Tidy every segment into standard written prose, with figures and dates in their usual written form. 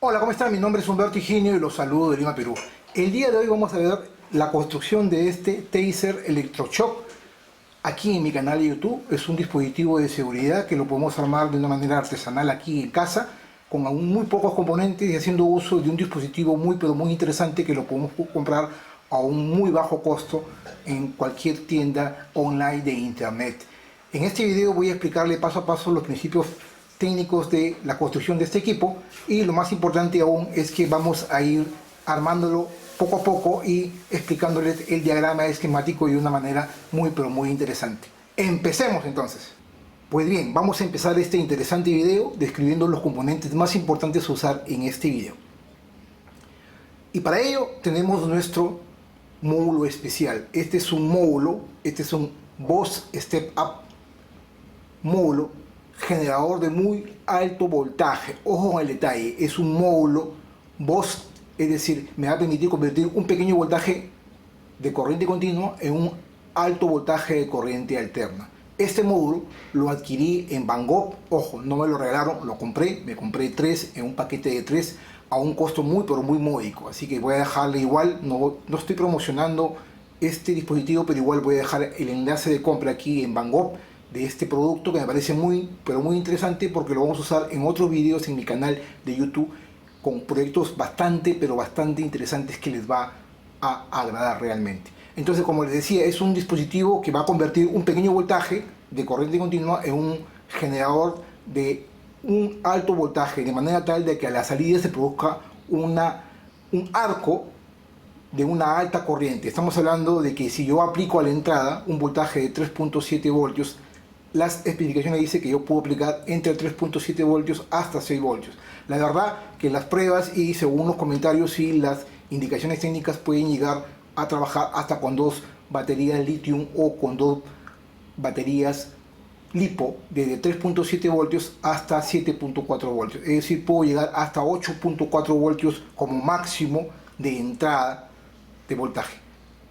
Hola, ¿cómo están? Mi nombre es Humberto Higinio y los saludo de Lima, Perú. El día de hoy vamos a ver la construcción de este Taser Electroshock aquí en mi canal de YouTube. Es un dispositivo de seguridad que lo podemos armar de una manera artesanal aquí en casa con aún muy pocos componentes y haciendo uso de un dispositivo muy pero muy interesante que lo podemos comprar a un muy bajo costo en cualquier tienda online de internet. En este video voy a explicarle paso a paso los principios técnicos de la construcción de este equipo y lo más importante aún es que vamos a ir armándolo poco a poco y explicándoles el diagrama esquemático de una manera muy pero muy interesante. Empecemos entonces. Pues bien, vamos a empezar este interesante video describiendo los componentes más importantes a usar en este video. Y para ello tenemos nuestro módulo especial. Este es un módulo, este es un Boss Step Up módulo generador de muy alto voltaje. Ojo en el detalle, es un módulo Boss, es decir, me va a permitir convertir un pequeño voltaje de corriente continua en un alto voltaje de corriente alterna. Este módulo lo adquirí en Van Gogh, ojo, no me lo regalaron, lo compré, me compré 3 en un paquete de 3 a un costo muy pero muy módico, así que voy a dejarle igual, no estoy promocionando este dispositivo, pero igual voy a dejar el enlace de compra aquí en Van Gogh de este producto que me parece muy pero muy interesante porque lo vamos a usar en otros videos en mi canal de YouTube con proyectos bastante pero bastante interesantes que les va a agradar realmente. Entonces, como les decía, es un dispositivo que va a convertir un pequeño voltaje de corriente continua en un generador de un alto voltaje, de manera tal de que a la salida se produzca un arco de una alta corriente. Estamos hablando de que si yo aplico a la entrada un voltaje de 3.7 voltios, las especificaciones dicen que yo puedo aplicar entre 3.7 voltios hasta 6 voltios. La verdad que las pruebas y según los comentarios y las indicaciones técnicas pueden llegar a trabajar hasta con 2 baterías lithium o con 2 baterías lipo desde 3.7 voltios hasta 7.4 voltios. Es decir, puedo llegar hasta 8.4 voltios como máximo de entrada de voltaje.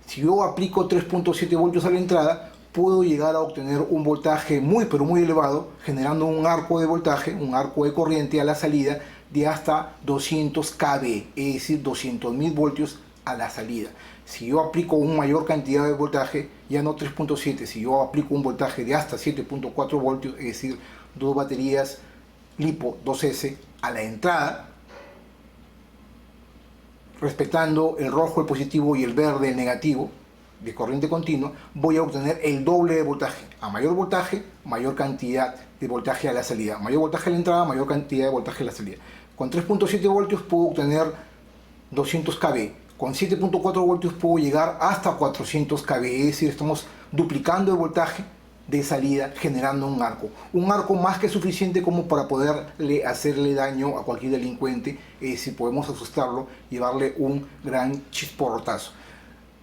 Si yo aplico 3.7 voltios a la entrada, puedo llegar a obtener un voltaje muy pero muy elevado, generando un arco de voltaje, un arco de corriente a la salida de hasta 200 kV, es decir, 200.000 voltios a la salida. Si yo aplico una mayor cantidad de voltaje, ya no 3.7, si yo aplico un voltaje de hasta 7.4 voltios, es decir, 2 baterías LiPo 2S a la entrada, respetando el rojo el positivo y el verde el negativo de corriente continua, voy a obtener el doble de voltaje. A mayor voltaje, mayor cantidad de voltaje a la salida. Mayor voltaje a la entrada, mayor cantidad de voltaje a la salida. Con 3.7 voltios puedo obtener 200 kV. Con 7.4 voltios puedo llegar hasta 400 kV. Es decir, estamos duplicando el voltaje de salida generando un arco. Un arco más que suficiente como para poderle hacerle daño a cualquier delincuente. Si podemos asustarlo y darle un gran chisporrotazo.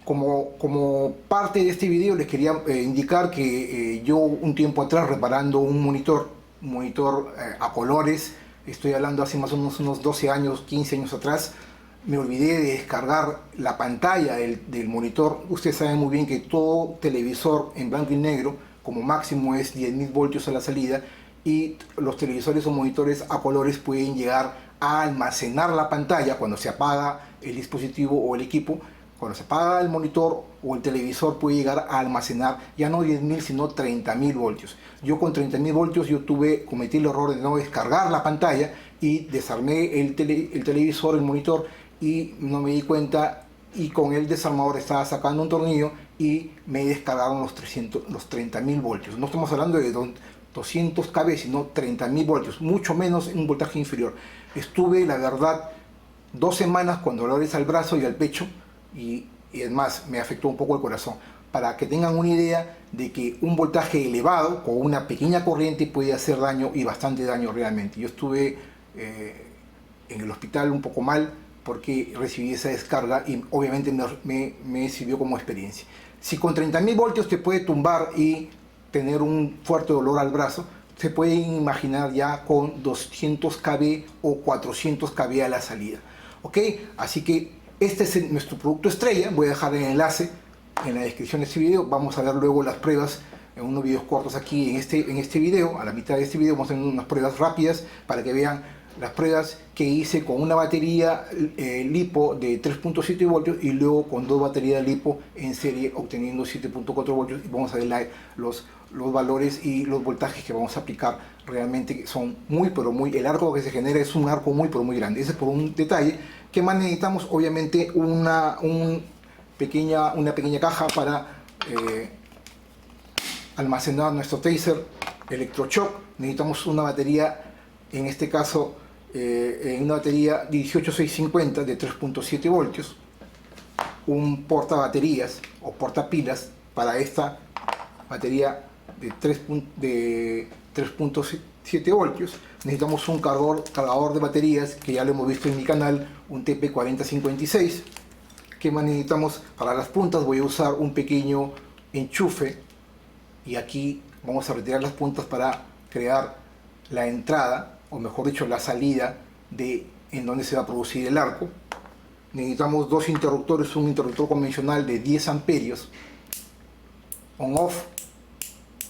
Como parte de este video les quería indicar que yo un tiempo atrás reparando un monitor a colores, estoy hablando hace más o menos unos 12 años, 15 años atrás, me olvidé de descargar la pantalla del monitor. Ustedes saben muy bien que todo televisor en blanco y negro como máximo es 10.000 voltios a la salida y los televisores o monitores a colores pueden llegar a almacenar la pantalla cuando se apaga el dispositivo o el equipo. Cuando se apaga el monitor o el televisor puede llegar a almacenar ya no 10.000 sino 30.000 voltios. Yo con 30.000 voltios cometí el error de no descargar la pantalla y desarmé el televisor, el monitor y no me di cuenta y con el desarmador estaba sacando un tornillo y me descargaron los 30.000 voltios. No estamos hablando de 200 kV sino 30.000 voltios, mucho menos en un voltaje inferior. Estuve la verdad 2 semanas con dolores al brazo y al pecho y además me afectó un poco el corazón, para que tengan una idea de que un voltaje elevado con una pequeña corriente puede hacer daño y bastante daño realmente. Yo estuve en el hospital un poco mal porque recibí esa descarga y obviamente me sirvió como experiencia. Si con 30.000 voltios te puede tumbar y tener un fuerte dolor al brazo, se pueden imaginar ya con 200 kV o 400 kV a la salida. ¿Ok? Así que este es nuestro producto estrella. Voy a dejar el enlace en la descripción de este video. Vamos a ver luego las pruebas en unos videos cortos aquí en este video. A la mitad de este video vamos a tener unas pruebas rápidas para que vean las pruebas que hice con una batería LiPo de 3.7 voltios y luego con dos baterías LiPo en serie obteniendo 7.4 voltios, y vamos a ver los valores y los voltajes que vamos a aplicar. Realmente son el arco que se genera es un arco muy pero muy grande. Ese es por un detalle. ¿Qué más necesitamos? Obviamente una pequeña caja para almacenar nuestro taser electrochoc. Necesitamos una batería, en este caso una batería 18650 de 3.7 voltios, un portabaterías o portapilas para esta batería de 3.7 voltios. Necesitamos un cargador de baterías que ya lo hemos visto en mi canal, un TP4056. ¿Qué más necesitamos? Para las puntas voy a usar un pequeño enchufe, y aquí vamos a retirar las puntas para crear la entrada, o mejor dicho la salida en donde se va a producir el arco. Necesitamos dos interruptores, un interruptor convencional de 10 amperios on-off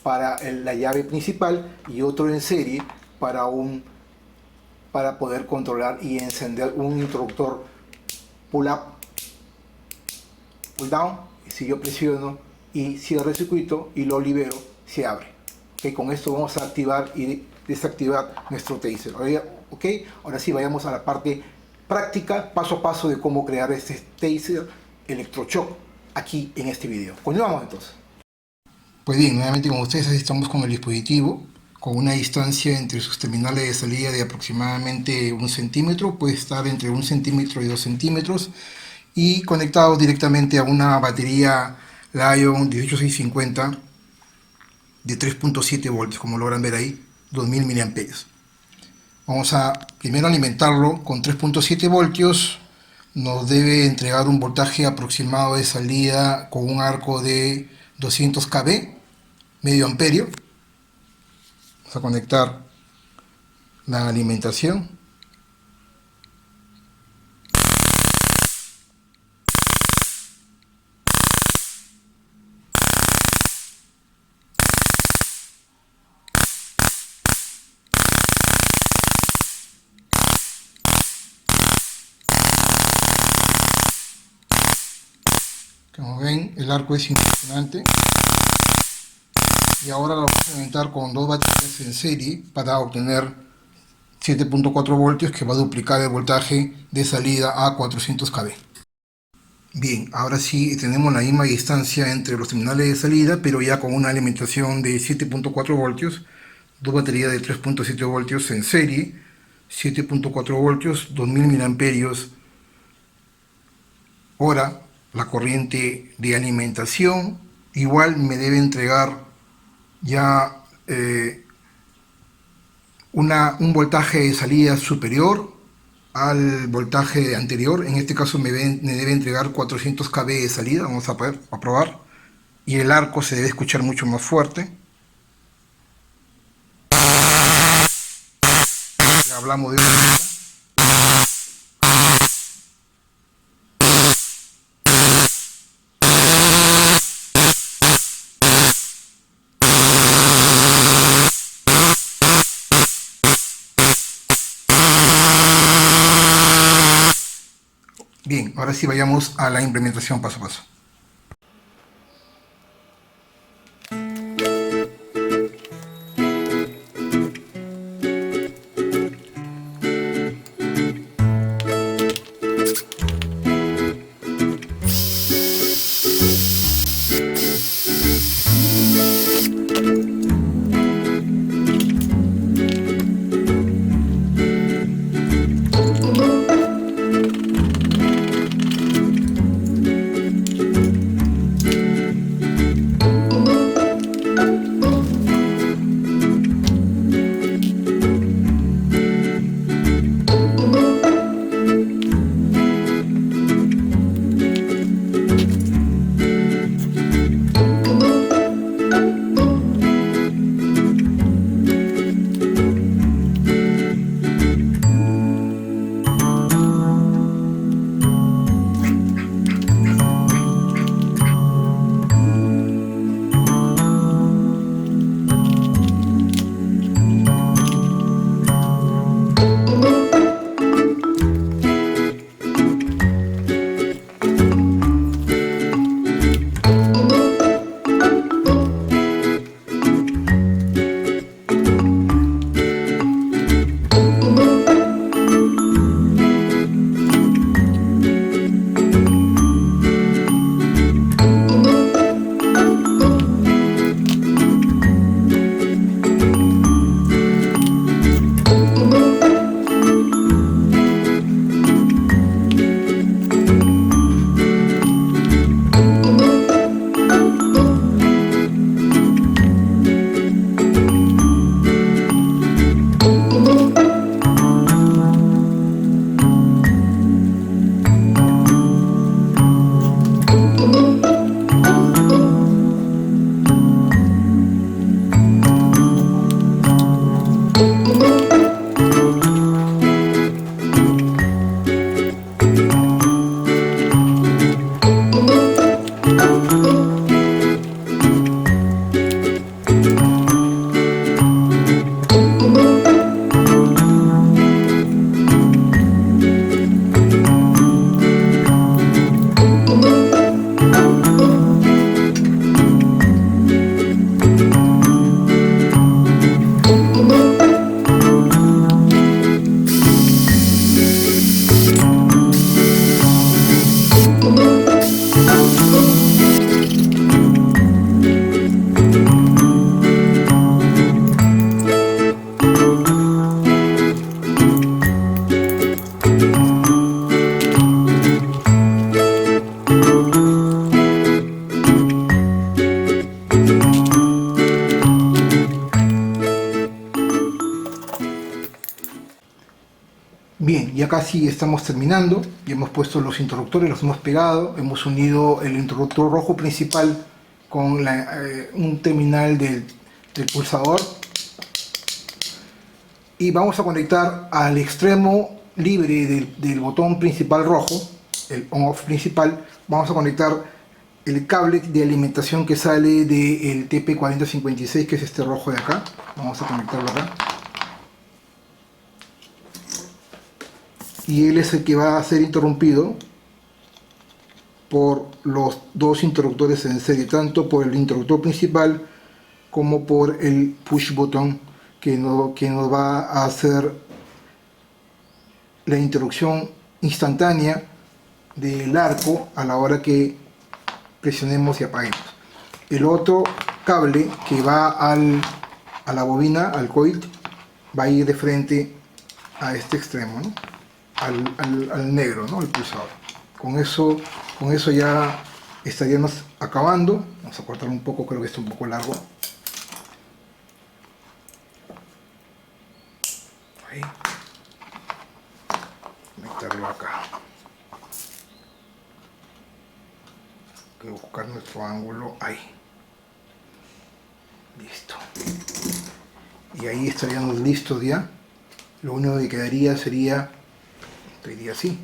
para la llave principal y otro en serie para poder controlar y encender un interruptor pull-up, pull-down. Si yo presiono y cierro el circuito y lo libero, se abre. ¿Okay? Con esto vamos a activar y desactivar nuestro taser. Ahora sí, vayamos a la parte práctica, paso a paso, de cómo crear este taser electrochoc aquí en este video. Continuamos entonces. Pues bien, nuevamente con ustedes estamos con el dispositivo con una distancia entre sus terminales de salida de aproximadamente 1 centímetro, puede estar entre 1 centímetro y 2 centímetros, y conectado directamente a una batería Lion 18650 de 3.7 voltios, como logran ver ahí, 2000 miliamperios. Vamos a primero alimentarlo con 3.7 voltios. Nos debe entregar un voltaje aproximado de salida con un arco de 200 kV, medio amperio. Vamos a conectar la alimentación. Como ven, el arco es impresionante. Y ahora lo vamos a alimentar con dos baterías en serie para obtener 7.4 voltios, que va a duplicar el voltaje de salida a 400 kV. Bien, ahora sí tenemos la misma distancia entre los terminales de salida, pero ya con una alimentación de 7.4 voltios, dos baterías de 3.7 voltios en serie, 7.4 voltios, 2000 miliamperios hora. La corriente de alimentación igual me debe entregar ya un voltaje de salida superior al voltaje anterior. En este caso me debe entregar 400 kV de salida. Vamos a probar, y el arco se debe escuchar mucho más fuerte. Ya hablamos de una... Bien, ahora sí vayamos a la implementación paso a paso. casi estamos terminando. Ya hemos puesto los interruptores, los hemos pegado, hemos unido el interruptor rojo principal con un terminal del pulsador, y vamos a conectar al extremo libre del botón principal rojo, el on-off principal. Vamos a conectar el cable de alimentación que sale del TP4056, que es este rojo de acá. Vamos a conectarlo acá, y él es el que va a ser interrumpido por los dos interruptores en serie, tanto por el interruptor principal como por el push button que nos va a hacer la interrupción instantánea del arco a la hora que presionemos y apaguemos. El otro cable que va a la bobina, al coil, va a ir de frente a este extremo, ¿no? al negro, ¿no? El pulsador. Con eso ya estaríamos acabando. Vamos a cortar un poco, creo que está un poco largo. Ahí. Conectarlo acá. Hay que buscar nuestro ángulo ahí. Listo. Y ahí estaríamos listos ya. Lo único que quedaría sería así: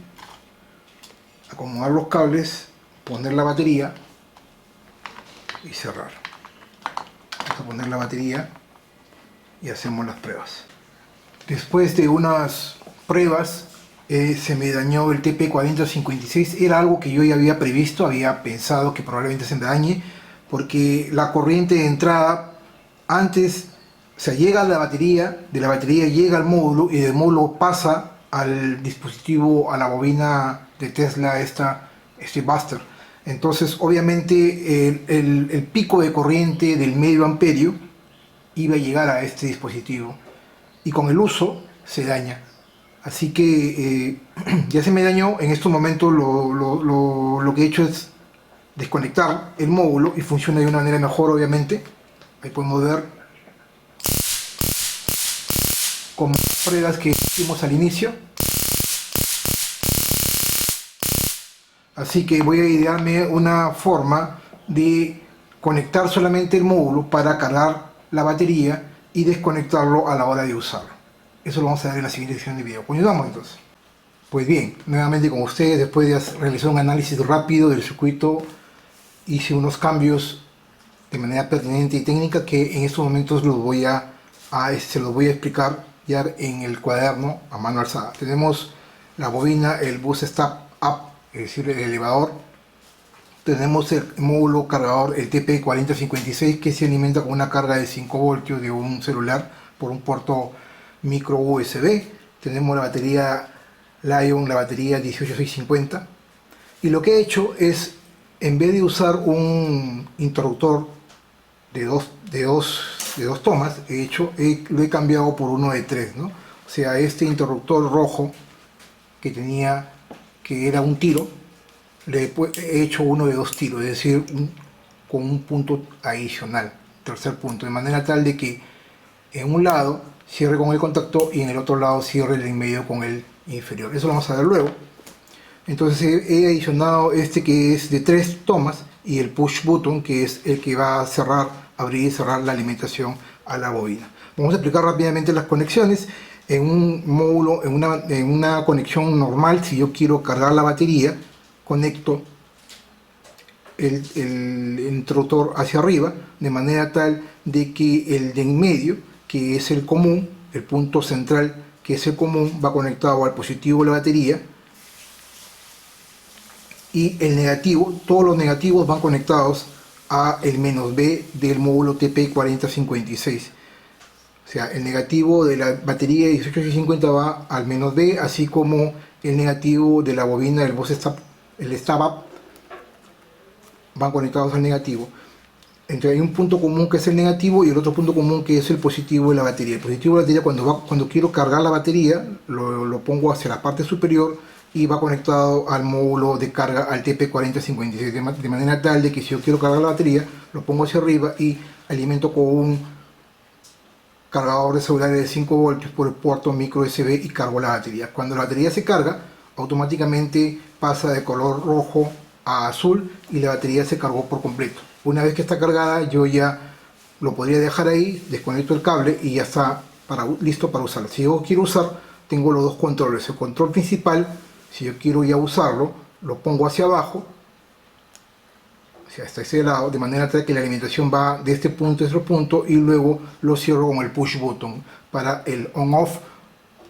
acomodar los cables, poner la batería y cerrar. Vamos a poner la batería y hacemos las pruebas. Después de unas pruebas, se me dañó el TP4056. Era algo que yo ya había previsto, había pensado que probablemente se me dañe, porque la corriente de entrada antes, o sea, llega a la batería, de la batería llega al módulo, y del módulo pasa al dispositivo, a la bobina de Tesla, este Buster. Entonces, obviamente, el pico de corriente del medio amperio iba a llegar a este dispositivo, y con el uso se daña. Así que ya se me dañó. En estos momentos lo que he hecho es desconectar el módulo, y funciona de una manera mejor, obviamente. Ahí podemos ver como pruebas que hicimos al inicio. Así que voy a idearme una forma de conectar solamente el módulo para cargar la batería y desconectarlo a la hora de usarlo. Eso lo vamos a ver en la siguiente sección de video. Continuamos entonces. Pues bien, nuevamente con ustedes, después de realizar un análisis rápido del circuito, hice unos cambios de manera pertinente y técnica que en estos momentos se los voy a explicar ya en el cuaderno a mano alzada. Tenemos la bobina, el bus step up, es decir, el elevador. Tenemos el módulo cargador, el TP4056, que se alimenta con una carga de 5 voltios de un celular por un puerto micro USB. Tenemos la batería Lion, la batería 18650. Y lo que he hecho es, en vez de usar un interruptor de dos tomas, lo he cambiado por uno de 3, ¿no? O sea, este interruptor rojo que era un tiro, le he hecho uno de 2 tiros, es decir, con un punto adicional, tercer punto, de manera tal de que en un lado cierre con el contacto y en el otro lado cierre el en medio con el inferior. Eso lo vamos a ver luego. Entonces he adicionado este que es de 3 tomas, y el push button, que es el que va a abrir y cerrar la alimentación a la bobina. Vamos a explicar rápidamente las conexiones. En un módulo, en una conexión normal, si yo quiero cargar la batería, conecto el interruptor hacia arriba, de manera tal de que el de en medio, que es el común, el punto central, que es el común, va conectado al positivo de la batería, y el negativo, todos los negativos van conectados a el "-B" del módulo TP4056. O sea, el negativo de la batería 18650 va al "-B", así como el negativo de la bobina del bus step, el step up, van conectados al negativo. Entonces hay un punto común que es el negativo, y el otro punto común que es el positivo de la batería. El positivo de la batería, cuando quiero cargar la batería, lo pongo hacia la parte superior, y va conectado al módulo de carga, al TP4056, de manera tal de que si yo quiero cargar la batería, lo pongo hacia arriba y alimento con cargador de celulares de 5 voltios por el puerto micro USB y cargo la batería. Cuando la batería se carga, automáticamente pasa de color rojo a azul y la batería se cargó por completo. Una vez que está cargada, yo ya lo podría dejar ahí, desconecto el cable y ya está listo para usarlo. Si yo quiero usar, tengo los dos controles. El control principal, si yo quiero ya usarlo, lo pongo hacia abajo, hasta este lado, de manera tal que la alimentación va de este punto a este punto, y luego lo cierro con el push button. Para el on-off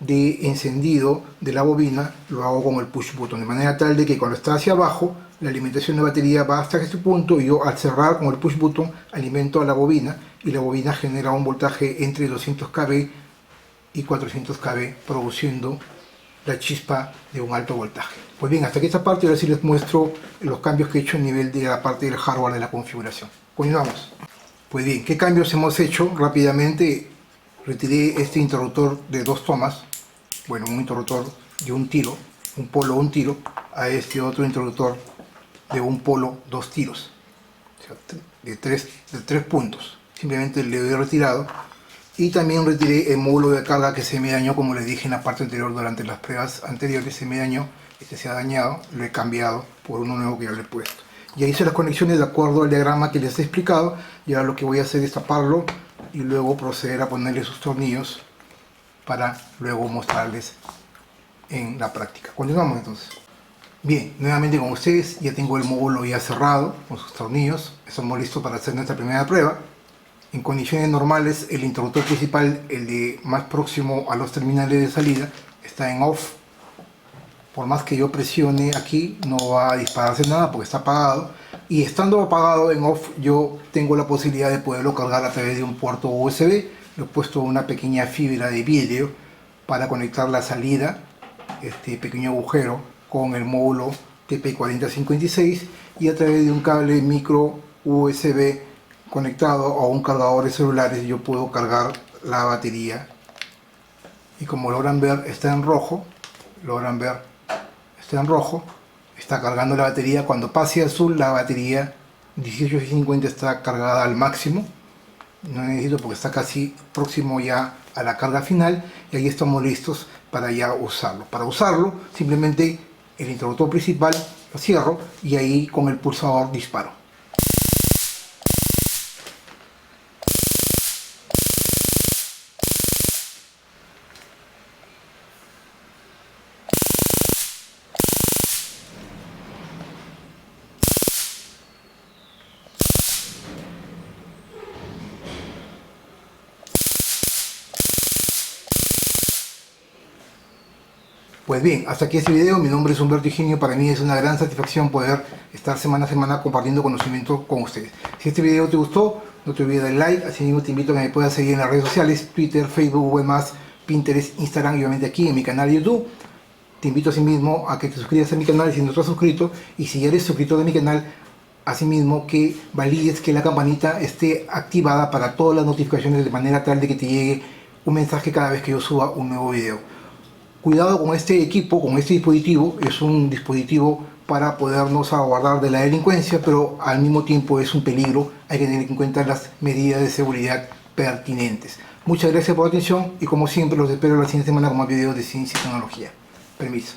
de encendido de la bobina lo hago con el push button, de manera tal de que cuando está hacia abajo la alimentación de batería va hasta este punto, y yo al cerrar con el push button alimento a la bobina, y la bobina genera un voltaje entre 200 kV y 400 kV, produciendo la chispa de un alto voltaje. Pues bien, hasta aquí esta parte. Ahora sí les muestro los cambios que he hecho a nivel de la parte del hardware de la configuración. Continuamos. Pues bien, ¿qué cambios hemos hecho? Rápidamente retiré este interruptor de 2 tomas, bueno, un interruptor de un tiro, un polo un tiro, a este otro interruptor de un polo 2 tiros, o sea, de tres puntos. Simplemente le he retirado. Y también retiré el módulo de carga que se me dañó, como les dije en la parte anterior. Durante las pruebas anteriores se me dañó, este se ha dañado, lo he cambiado por uno nuevo que ya le he puesto. Ya hice las conexiones de acuerdo al diagrama que les he explicado, y ahora lo que voy a hacer es taparlo y luego proceder a ponerle sus tornillos para luego mostrarles en la práctica. Continuamos entonces. Bien, nuevamente con ustedes, ya tengo el módulo ya cerrado con sus tornillos. Estamos listos para hacer nuestra primera prueba. En condiciones normales, el interruptor principal, el de más próximo a los terminales de salida, está en off. Por más que yo presione aquí, no va a dispararse nada porque está apagado. Y estando apagado en off, yo tengo la posibilidad de poderlo cargar a través de un puerto USB. Le he puesto una pequeña fibra de vidrio para conectar la salida, este pequeño agujero, con el módulo TP4056, y a través de un cable micro USB conectado a un cargador de celulares yo puedo cargar la batería. Y como logran ver, está en rojo. Está cargando la batería. Cuando pase a azul, la batería 1850 está cargada al máximo. No necesito, porque está casi próximo ya a la carga final, y ahí estamos listos para ya usarlo. Para usarlo, simplemente el interruptor principal lo cierro y ahí con el pulsador disparo. Pues bien, hasta aquí este video. Mi nombre es Humberto Higinio. Para mí es una gran satisfacción poder estar semana a semana compartiendo conocimiento con ustedes. Si este video te gustó, no te olvides del like. Asimismo te invito a que me puedas seguir en las redes sociales: Twitter, Facebook, Google+, Pinterest, Instagram, y obviamente aquí en mi canal de YouTube. Te invito asimismo a que te suscribas a mi canal si no estás suscrito, y si ya eres suscriptor de mi canal, asimismo que valides que la campanita esté activada para todas las notificaciones, de manera tal de que te llegue un mensaje cada vez que yo suba un nuevo video. Cuidado con este equipo, con este dispositivo. Es un dispositivo para podernos salvaguardar de la delincuencia, pero al mismo tiempo es un peligro. Hay que tener en cuenta las medidas de seguridad pertinentes. Muchas gracias por la atención, y como siempre los espero la siguiente semana con más videos de ciencia y tecnología. Permiso.